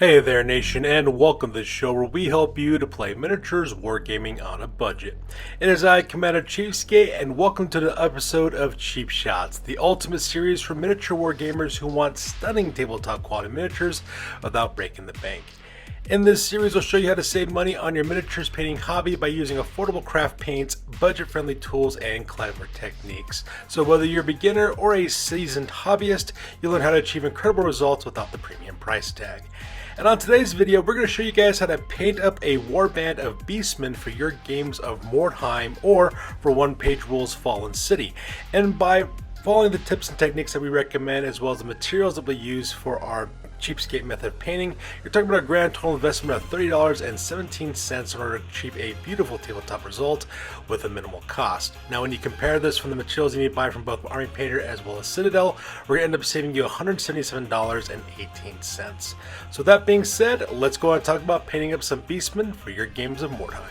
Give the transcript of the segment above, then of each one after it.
Hey there nation, and welcome to the show where we help you to play miniatures wargaming on a budget. It is I, Commander Cheapskate, and welcome to the episode of Cheap Shots, the ultimate series for miniature wargamers who want stunning tabletop quality miniatures without breaking the bank. In this series, I'll show you how to save money on your miniatures painting hobby by using affordable craft paints, budget-friendly tools, and clever techniques. So whether you're a beginner or a seasoned hobbyist, you'll learn how to achieve incredible results without the premium price tag. And on today's video, we're going to show you guys how to paint up a warband of Beastmen for your games of Mordheim or for one-page rules Fallen City. And by following the tips and techniques that we recommend, as well as the materials that we use for our cheapskate method of painting, you're talking about a grand total investment of $30.17 in order to achieve a beautiful tabletop result with a minimal cost. Now when you compare this from the materials you need to buy from both Army Painter as well as Citadel, we're going to end up saving you $177.18. So that being said, let's go on and talk about painting up some Beastmen for your games of Mordheim.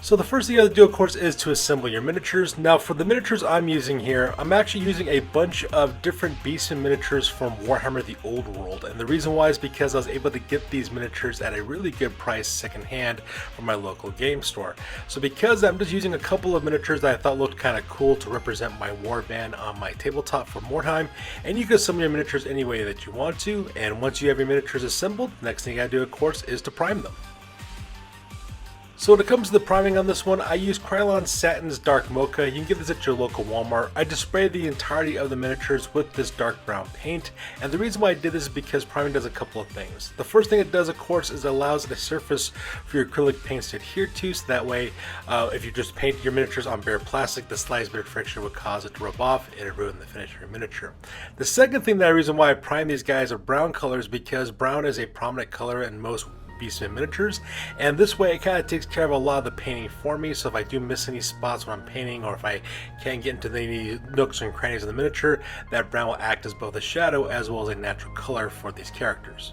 So the first thing you have to do, of course, is to assemble your miniatures. Now for the miniatures I'm using here, I'm actually using a bunch of different Beastmen miniatures from Warhammer the Old World. And the reason why is because I was able to get these miniatures at a really good price secondhand from my local game store. So because I'm just using a couple of miniatures that I thought looked kind of cool to represent my warband on my tabletop for Mordheim, and you can assemble your miniatures any way that you want to. And once you have your miniatures assembled, the next thing you gotta do, of course, is to prime them. So when it comes to the priming on this one, I use Krylon Satin's Dark Mocha. You can get this at your local Walmart. I just sprayed the entirety of the miniatures with this dark brown paint, and the reason why I did this is because priming does a couple of things. The first thing it does, of course, is it allows the surface for your acrylic paints to adhere to, so that way if you just paint your miniatures on bare plastic, the slightest bit of friction would cause it to rub off and ruin the finish of your miniature. The second thing, the reason why I prime these guys are brown colors, because brown is a prominent color in most Beastmen miniatures, and this way it kind of takes care of a lot of the painting for me. So if I do miss any spots when I'm painting, or if I can't get into any nooks and crannies of the miniature, that brown will act as both a shadow as well as a natural color for these characters.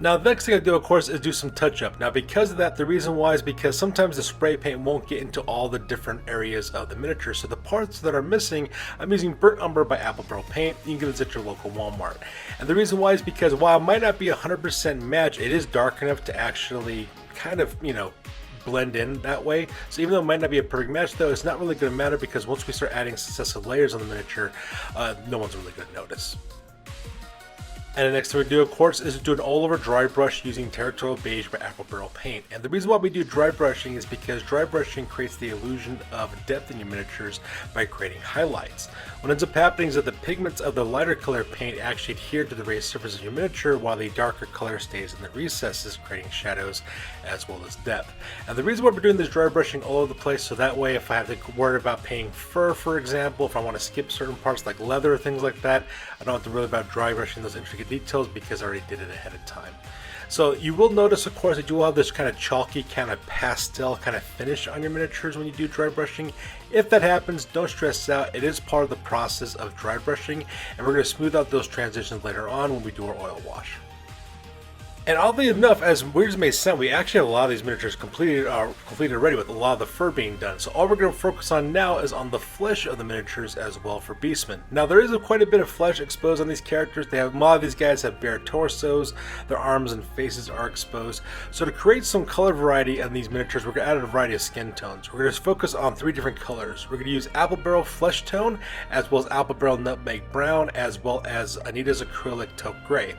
Now the next thing I do, of course, is do some touch up. Now because of that, the reason why is because sometimes the spray paint won't get into all the different areas of the miniature. So the parts that are missing, I'm using Burnt Umber by Apple Barrel Paint. You can get this at your local Walmart. And the reason why is because while it might not be a 100% match, it is dark enough to actually kind of, blend in that way. So even though it might not be a perfect match, though, it's not really going to matter, because once we start adding successive layers on the miniature, no one's really going to notice. And the next thing we do, of course, is to do an all-over dry brush using Territorial Beige by Apple Barrel Paint. And the reason why we do dry brushing is because dry brushing creates the illusion of depth in your miniatures by creating highlights. What ends up happening is that the pigments of the lighter color paint actually adhere to the raised surface of your miniature, while the darker color stays in the recesses, creating shadows as well as depth. And the reason why we're doing this dry brushing all over the place, so that way if I have to worry about painting fur, for example, if I want to skip certain parts like leather or things like that, I don't have to worry about dry brushing those intricate details because I already did it ahead of time. So you will notice, of course, that you will have this kind of chalky, kind of pastel kind of finish on your miniatures when you do dry brushing. If that happens, don't stress out. It is part of the process of dry brushing, and we're going to smooth out those transitions later on when we do our oil wash. And oddly enough, as weird as it may sound, we actually have a lot of these miniatures completed already, with a lot of the fur being done. So all we're going to focus on now is on the flesh of the miniatures as well for Beastmen. Now there is quite a bit of flesh exposed on these characters. A lot of these guys have bare torsos, their arms and faces are exposed. So to create some color variety on these miniatures, we're going to add a variety of skin tones. We're going to focus on 3 different colors. We're going to use Apple Barrel Flesh Tone, as well as Apple Barrel Nutmeg Brown, as well as Anita's Acrylic Taupe Gray.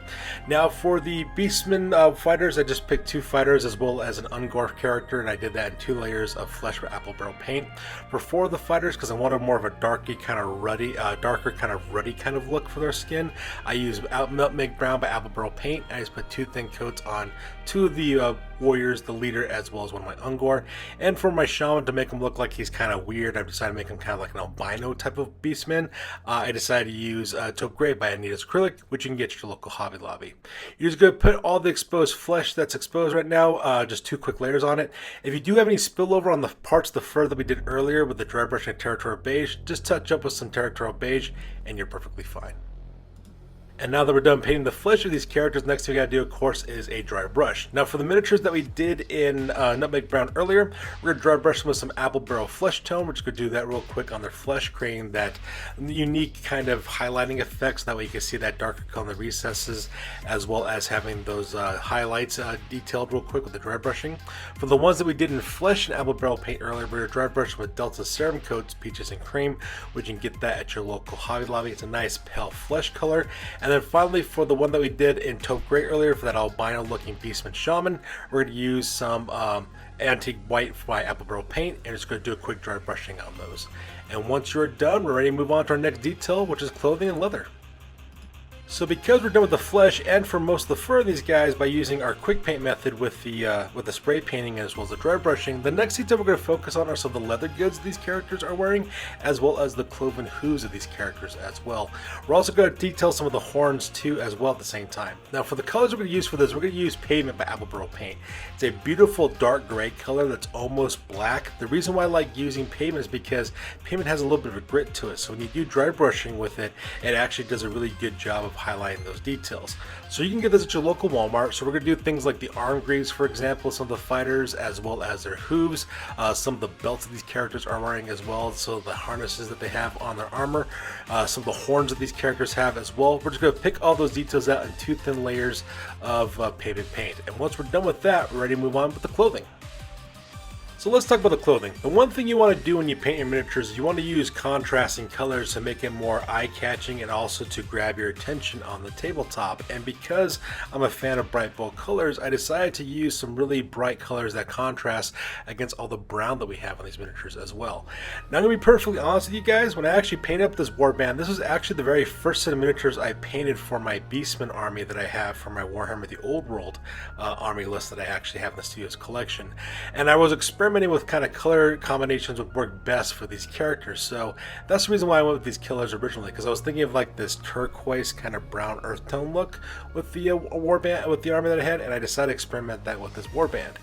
Now for the Beastmen fighters, I just picked 2 fighters as well as an Ungorf character, and I did that in 2 layers of flesh with Apple Barrel Paint. For 4 of the fighters, because I wanted more of a darker kind of ruddy kind of look for their skin, I used Nutmeg Brown by Apple Barrel Paint. I just put 2 thin coats on 2 of the warriors, the leader, as well as one of my Ungor. And for my shaman, to make him look like he's kind of weird, I've decided to make him kind of like an albino type of beastman. I decided to use Taupe Grey by Anita's Acrylic, which you can get at your local Hobby Lobby. You're just going to put all the exposed flesh that's exposed right now, just 2 quick layers on it. If you do have any spillover on the parts of the fur that we did earlier with the dry brushing Territorial Beige, just touch up with some Territorial Beige and you're perfectly fine. And now that we're done painting the flesh of these characters, next thing we gotta do, of course, is a dry brush. Now for the miniatures that we did in Nutmeg Brown earlier, we're gonna dry brush them with some Apple Barrel Flesh Tone. We're just gonna do that real quick on their flesh, creating that unique kind of highlighting effect, so that way you can see that darker color in the recesses, as well as having those highlights detailed real quick with the dry brushing. For the ones that we did in flesh and Apple Barrel paint earlier, we're gonna dry brush with Delta Serum Coats, Peaches and Cream, which you can get that at your local Hobby Lobby. It's a nice pale flesh color. And then finally, for the one that we did in Taupe Grey earlier, for that albino looking Beastman Shaman, we're going to use some Antique White by Apple Barrel paint, and just going to do a quick dry brushing on those. And once you're done, we're ready to move on to our next detail, which is clothing and leather. So because we're done with the flesh and for most of the fur of these guys by using our quick paint method with the spray painting as well as the dry brushing, the next detail we're going to focus on are some of the leather goods these characters are wearing, as well as the cloven hooves of these characters as well. We're also going to detail some of the horns too as well at the same time. Now for the colors we're going to use for this, we're going to use Pavement by Apple Barrel paint. It's a beautiful dark gray color that's almost black. The reason why I like using Pavement is because Pavement has a little bit of a grit to it, so when you do dry brushing with it, it actually does a really good job of highlighting those details. So you can get this at your local Walmart. So we're going to do things like the arm greaves, for example, some of the fighters, as well as their hooves, some of the belts that these characters are wearing as well, so the harnesses that they have on their armor, some of the horns that these characters have as well. We're just going to pick all those details out in 2 thin layers of pavement paint. And once we're done with that, we're ready to move on with the clothing. So let's talk about the clothing. The one thing you want to do when you paint your miniatures is you want to use contrasting colors to make it more eye-catching and also to grab your attention on the tabletop. And because I'm a fan of bright, bold colors, I decided to use some really bright colors that contrast against all the brown that we have on these miniatures as well. Now I'm going to be perfectly honest with you guys, when I actually painted up this warband, this was actually the very first set of miniatures I painted for my Beastmen army that I have for my Warhammer the Old World army list that I actually have in the studio's collection. And I was experimenting with kind of color combinations would work best for these characters, so that's the reason why I went with these colors originally, because I was thinking of like this turquoise kind of brown earth tone look with the warband, with the armor that I had, and I decided to experiment that with this warband.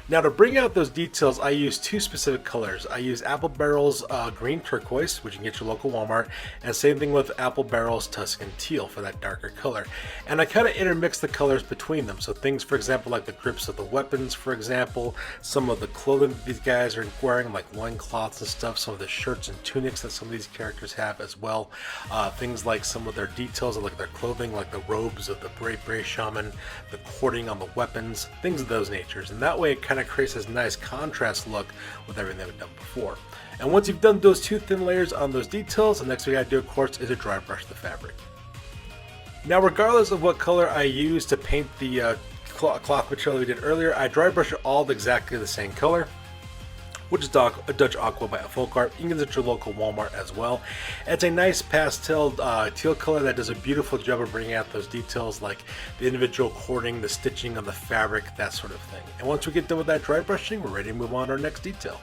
Now to bring out those details, I use 2 specific colors. I use Apple Barrel's green turquoise, which you can get your local Walmart, and same thing with Apple Barrel's Tuscan teal for that darker color. And I kind of intermix the colors between them. So things, for example, like the grips of the weapons, for example, some of the clothing that these guys are wearing, like loincloths and stuff, some of the shirts and tunics that some of these characters have as well. Things like some of their details of like their clothing, like the robes of the Bray Shaman, the cording on the weapons, things of those natures. And that way it kind of creates this nice contrast look with everything that we've done before. And once you've done those 2 thin layers on those details, the next thing we gotta do, of course, is to dry brush the fabric. Now regardless of what color I use to paint the cloth material we did earlier, I dry brush it all exactly the same color, which is Dutch Aqua by Volkart. You can get it at your local Walmart as well. It's a nice pastel teal color that does a beautiful job of bringing out those details like the individual cording, the stitching on the fabric, that sort of thing. And once we get done with that dry brushing, we're ready to move on to our next detail.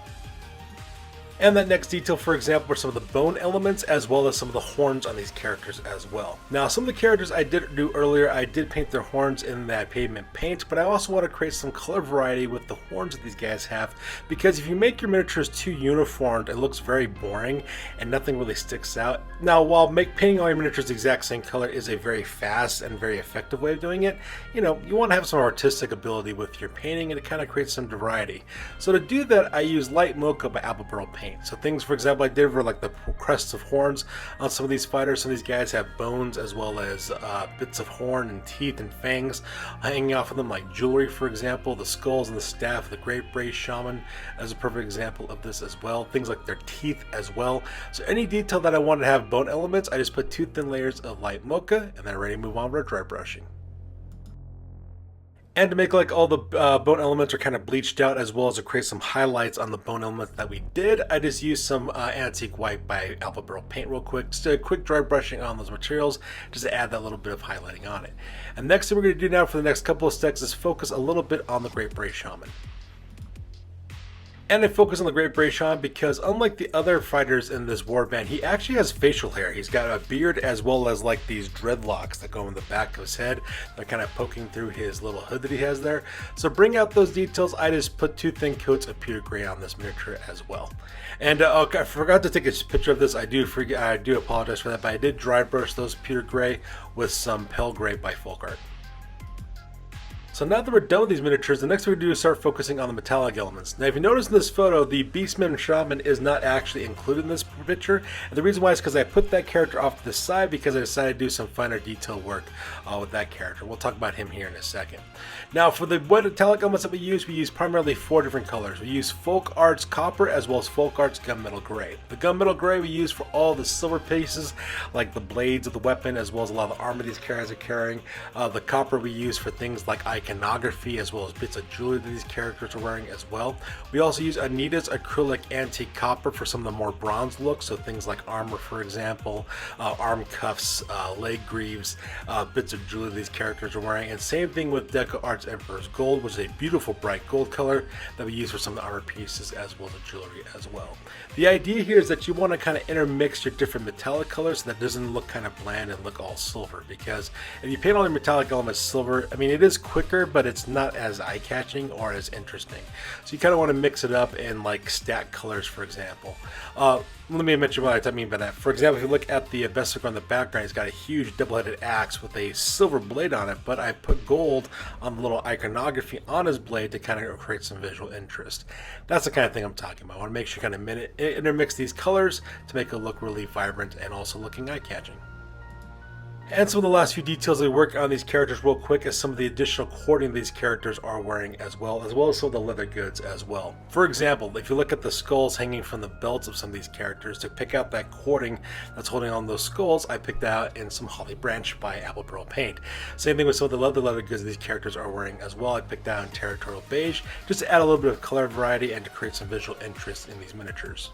And that next detail, for example, are some of the bone elements as well as some of the horns on these characters as well. Now, some of the characters I did do earlier, I did paint their horns in that pavement paint, but I also want to create some color variety with the horns that these guys have, because if you make your miniatures too uniformed, it looks very boring and nothing really sticks out. Now, while painting all your miniatures the exact same color is a very fast and very effective way of doing it, you know, you want to have some artistic ability with your painting, and it kind of creates some variety. So to do that, I use Light Mocha by Apple Barrel paint. So things, for example, I did for like the crests of horns on some of these fighters. Some of these guys have bones as well as bits of horn and teeth and fangs hanging off of them, like jewelry, for example. The skulls and the staff of the Great Bray Shaman as a perfect example of this as well. Things like their teeth as well. So any detail that I want to have bone elements, I just put 2 thin layers of Light Mocha, and then I'm ready to move on with our dry brushing. And to make like all the bone elements are kind of bleached out, as well as to create some highlights on the bone elements that we did, I just used some antique white by Alpha Barrel paint real quick, just a quick dry brushing on those materials, just to add that little bit of highlighting on it. And next thing we're going to do now for the next couple of steps is focus a little bit on the Great Bray Shaman. And I focus on the Great Bray Shaman because unlike the other fighters in this warband, he actually has facial hair. He's got a beard as well as like these dreadlocks that go in the back of his head. They're kind of poking through his little hood that he has there. So bring out those details. I just put 2 thin coats of pewter gray on this miniature as well. And okay, I forgot to take a picture of this. I do apologize for that, but I did dry brush those pewter gray with some pale gray by Folk Art. So now that we're done with these miniatures, the next thing we're going to do is start focusing on the metallic elements. Now if you notice in this photo, the Beastmen Shaman is not actually included in this picture. And the reason why is because I put that character off to the side because I decided to do some finer detail work with that character. We'll talk about him here in a second. Now for the metallic elements that we use primarily 4 different colors. We use Folk Art's Copper as well as Folk Art's Gunmetal Gray. The Gunmetal Gray we use for all the silver pieces like the blades of the weapon as well as a lot of the armor these characters are carrying. The Copper we use for things like iconography as well as bits of jewelry that these characters are wearing as well. We also use Anita's acrylic antique copper for some of the more bronze looks, so things like armor for example, arm cuffs, leg greaves, bits of jewelry these characters are wearing. And same thing with Deco Art's Emperor's Gold, which is a beautiful bright gold color that we use for some of the armor pieces as well as the jewelry as well. The idea here is that you want to kind of intermix your different metallic colors so that doesn't look kind of bland and look all silver, because if you paint all your metallic elements silver, I mean it is quicker but it's not as eye-catching or as interesting. So you kind of want to mix it up in like stack colors, for example. Let me mention what I mean by that. For example, if you look at the Bestico on the background, he's got a huge double-headed axe with a silver blade on it, but I put gold on the little iconography on his blade to kind of create some visual interest. That's the kind of thing I'm talking about. I want to make sure you kind of intermix these colors to make it look really vibrant and also looking eye-catching. And some of the last few details we work on these characters real quick is some of the additional cording these characters are wearing as well as some of the leather goods as well. For example, if you look at the skulls hanging from the belts of some of these characters, to pick out that cording that's holding on those skulls, I picked out in some holly branch by Apple Pearl paint. Same thing with some of the leather goods these characters are wearing as well. I picked out in territorial beige just to add a little bit of color variety and to create some visual interest in these miniatures.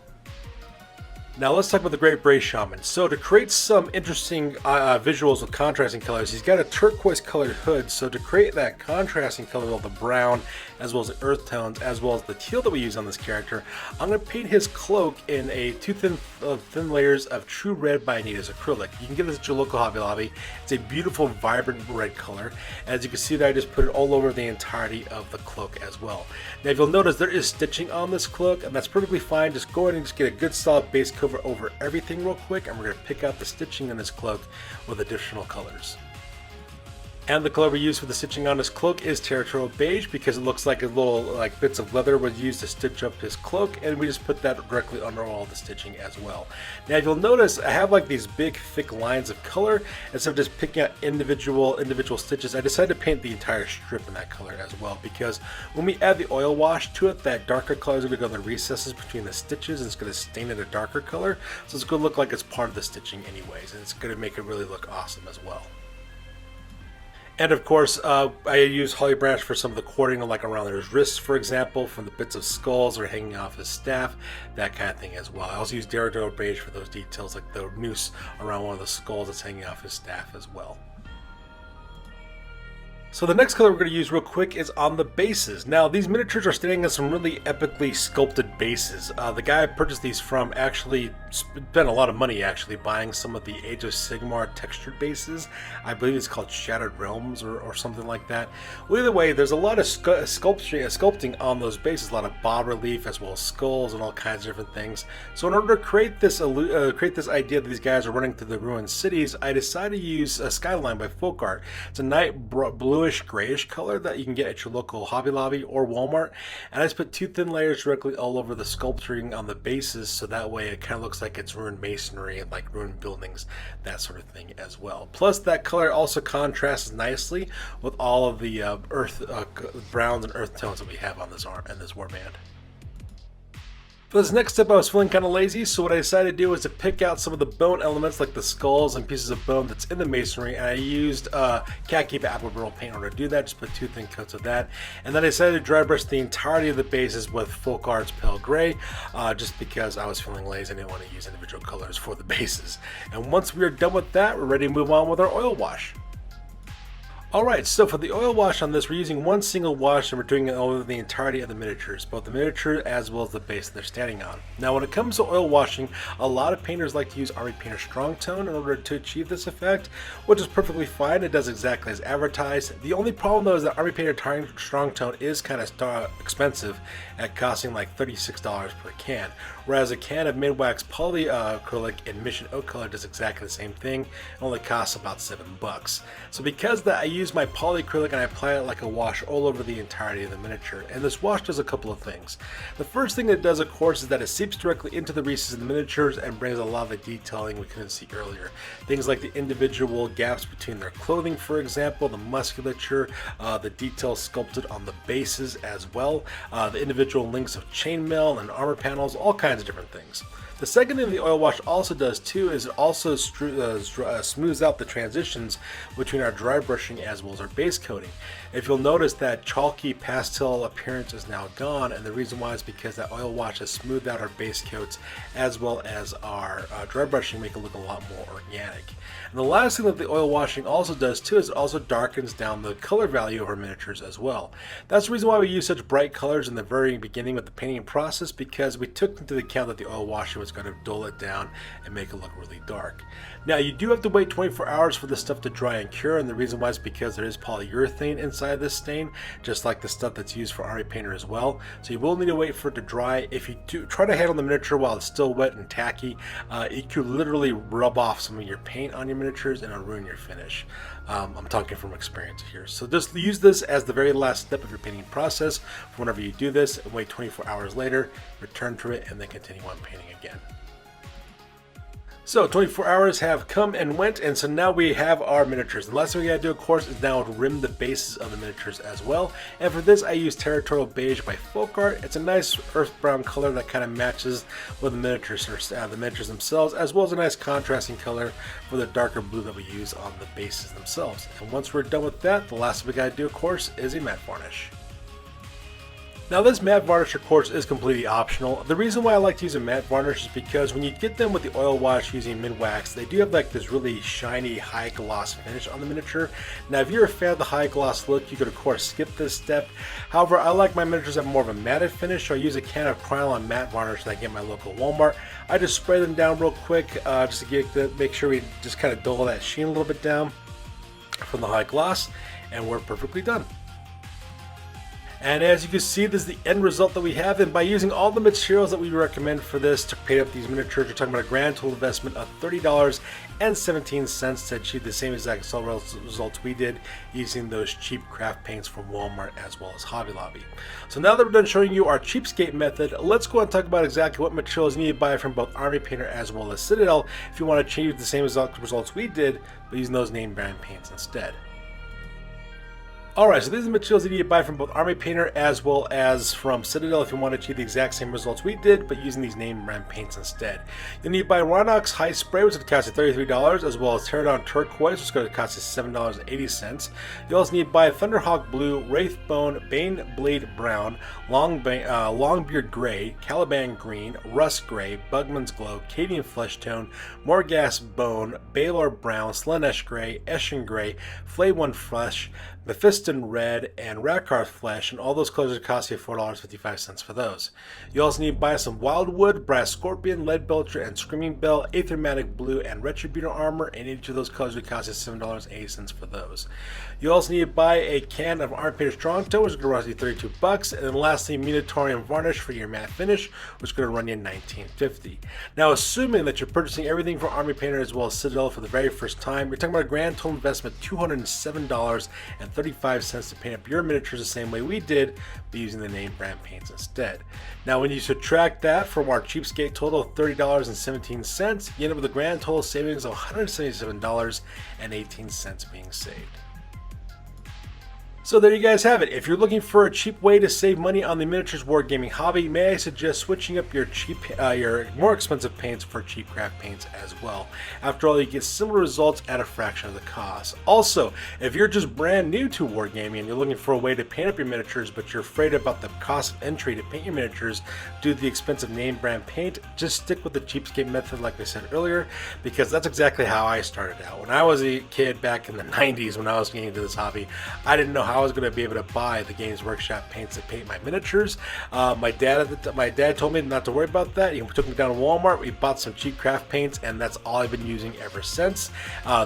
Now let's talk about the Great Bray Shaman. So to create some interesting visuals with contrasting colors, he's got a turquoise colored hood. So to create that contrasting color of the brown as well as the earth tones as well as the teal that we use on this character, I'm going to paint his cloak in a 2 thin layers of True Red by Anita's acrylic. You can get this at your local Hobby Lobby. It's a beautiful vibrant red color. As you can see there, I just put it all over the entirety of the cloak as well. Now if you'll notice, there is stitching on this cloak and that's perfectly fine. Just go ahead and just get a good solid base coat over everything real quick, and we're going to pick out the stitching in this cloak with additional colors. And the color we use for the stitching on his cloak is territorial beige because it looks like a little bits of leather was used to stitch up his cloak, and we just put that directly under all the stitching as well. Now if you'll notice, I have like these big thick lines of color. Instead of just picking out individual stitches, I decided to paint the entire strip in that color as well, because when we add the oil wash to it, that darker color is going to go in the recesses between the stitches and it's going to stain it a darker color, so it's going to look like it's part of the stitching anyways, and it's going to make it really look awesome as well. And of course, I use holly branch for some of the cording, like around his wrists, for example, from the bits of skulls that are hanging off his staff, that kind of thing as well. I also use territorial beige for those details, like the noose around one of the skulls that's hanging off his staff as well. So the next color we're going to use real quick is on the bases. Now these miniatures are standing on some really epically sculpted bases. The guy I purchased these from actually spent a lot of money actually buying some of the Age of Sigmar textured bases. I believe it's called Shattered Realms or something like that. Well, either way, there's a lot of sculpting on those bases, a lot of bas relief as well as skulls and all kinds of different things. So in order to create this idea that these guys are running through the ruined cities, I decided to use a Skyline by Folk Art. It's a nice bluish grayish color that you can get at your local Hobby Lobby or Walmart, and I just put 2 thin layers directly all over the sculpturing on the bases, so that way it kind of looks like it's ruined masonry and like ruined buildings, that sort of thing as well. Plus that color also contrasts nicely with all of the browns and earth tones that we have on this warband. For this next step, I was feeling kind of lazy, so what I decided to do was to pick out some of the bone elements like the skulls and pieces of bone that's in the masonry, and I used khaki apple barrel paint in order to do that. Just put 2 thin coats of that, and then I decided to dry brush the entirety of the bases with Folk Arts Pale Gray, just because I was feeling lazy and I didn't want to use individual colors for the bases. And once we are done with that, we're ready to move on with our oil wash. Alright, so for the oil wash on this, we're using one single wash and we're doing it over the entirety of the miniatures, both the miniature as well as the base that they're standing on. Now when it comes to oil washing, a lot of painters like to use Army Painter Strong Tone in order to achieve this effect, which is perfectly fine. It does exactly as advertised. The only problem though is that Army Painter Strong Tone is kind of expensive at costing like $36 per can, whereas a can of mid-wax poly acrylic in Mission Oak Color does exactly the same thing. It only costs about $7. So because that, I use my polyacrylic and I apply it like a wash all over the entirety of the miniature, and this wash does a couple of things. The first thing it does, of course, is that it seeps directly into the recesses of the miniatures and brings a lot of the detailing we couldn't see earlier. Things like the individual gaps between their clothing, for example, the musculature, the details sculpted on the bases as well, the individual links of chainmail and armor panels, all kinds of different things. The second thing the oil wash also does too is it also smooths out the transitions between our dry brushing as well as our base coating. If you'll notice, that chalky pastel appearance is now gone, and the reason why is because that oil wash has smoothed out our base coats as well as our dry brushing, make it look a lot more organic. And the last thing that the oil washing also does too is it also darkens down the color value of our miniatures as well. That's the reason why we use such bright colors in the very beginning of the painting process, because we took into account that the oil washing was going to dull it down and make it look really dark. Now you do have to wait 24 hours for this stuff to dry and cure, and the reason why is because there is polyurethane inside this stain, just like the stuff that's used for Army Painter as well. So you will need to wait for it to dry. If you do try to handle the miniature while it's still wet and tacky, it could literally rub off some of your paint on your miniatures and it'll ruin your finish. I'm talking from experience here. So just use this as the very last step of your painting process for whenever you do this, and wait 24 hours later, return to it, and then continue on painting again. So 24 hours have come and went, and so now we have our miniatures. The last thing we gotta do, of course, is now rim the bases of the miniatures as well. And for this, I use Territorial Beige by Folk Art. It's a nice earth brown color that kind of matches with the miniatures themselves, as well as a nice contrasting color for the darker blue that we use on the bases themselves. And once we're done with that, the last thing we gotta do, of course, is a matte varnish. Now this matte varnish, of course, is completely optional. The reason why I like to use a matte varnish is because when you get them with the oil wash using mid-wax, they do have like this really shiny high gloss finish on the miniature. Now if you're a fan of the high gloss look, you could of course skip this step. However, I like my miniatures to have more of a matted finish, so I use a can of Krylon matte varnish that I get at my local Walmart. I just spray them down real quick just to make sure we just kind of dull that sheen a little bit down from the high gloss, and we're perfectly done. And as you can see, this is the end result that we have, and by using all the materials that we recommend for this to paint up these miniatures, we're talking about a grand total investment of $30.17 to achieve the same exact results we did using those cheap craft paints from Walmart as well as Hobby Lobby. So now that we're done showing you our cheapskate method, let's go and talk about exactly what materials you need to buy from both Army Painter as well as Citadel if you want to achieve the same results we did, but using those name brand paints instead. Alright, so these are the materials you need to buy from both Army Painter as well as from Citadel if you want to achieve the exact same results we did, but using these name brand paints instead. You'll need to buy Rhinox High Spray, which is going to cost you $33, as well as Pterodon Turquoise, which is going to cost you $7.80. You also need to buy Thunderhawk Blue, Wraithbone, Bane Blade Brown, Longbeard Gray, Caliban Green, Rust Gray, Bugman's Glow, Cadian Flesh Tone, Morghast Bone, Baylor Brown, Slanesh Gray, Eshin Gray, Flay One Flesh, Mephiston Red, and Rakarth Flesh, and all those colors will cost you $4.55 for those. You also need to buy some Wildwood, Brass Scorpion, Lead Belcher, and Screaming Bell, Aethermatic Blue, and Retributor Armor, and each of those colors will cost you $7.80 for those. You also need to buy a can of Army Painter Strong Tone, which is going to run you $32, and then lastly, Munitorium Varnish for your matte finish, which is going to run you $19.50. Now, assuming that you're purchasing everything from Army Painter as well as Citadel for the very first time, you're talking about a grand total investment of $207.35 to paint up your miniatures the same way we did, but using the name brand paints instead. Now, when you subtract that from our cheapskate total of $30.17, you end up with a grand total savings of $177.18 being saved. So there you guys have it. If you're looking for a cheap way to save money on the miniatures wargaming hobby, may I suggest switching up your your more expensive paints for cheap craft paints as well. After all, you get similar results at a fraction of the cost. Also, if you're just brand new to wargaming and you're looking for a way to paint up your miniatures, but you're afraid about the cost of entry to paint your miniatures due to the expensive name brand paint, just stick with the cheapskate method like I said earlier, because that's exactly how I started out. When I was a kid back in the 90s, when I was getting into this hobby, I didn't know how I was going to be able to buy the Games Workshop paints to paint my miniatures. My dad told me not to worry about that. He took me down to Walmart. We bought some cheap craft paints, and that's all I've been using ever since.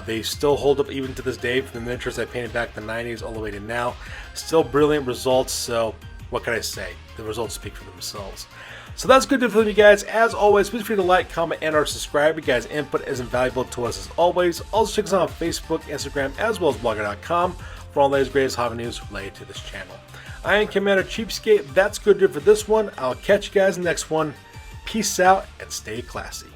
They still hold up even to this day for the miniatures I painted back in the 90s all the way to now. Still brilliant results. So what can I say? The results speak for themselves. So that's good for you guys. As always, please feel free to like, comment, and or subscribe. You guys' input is invaluable to us as always. Also check us out on Facebook, Instagram, as well as blogger.com for all the latest greatest hobby news related to this channel. I am Commander Cheapskate. That's good for this one. I'll catch you guys in the next one. Peace out and stay classy.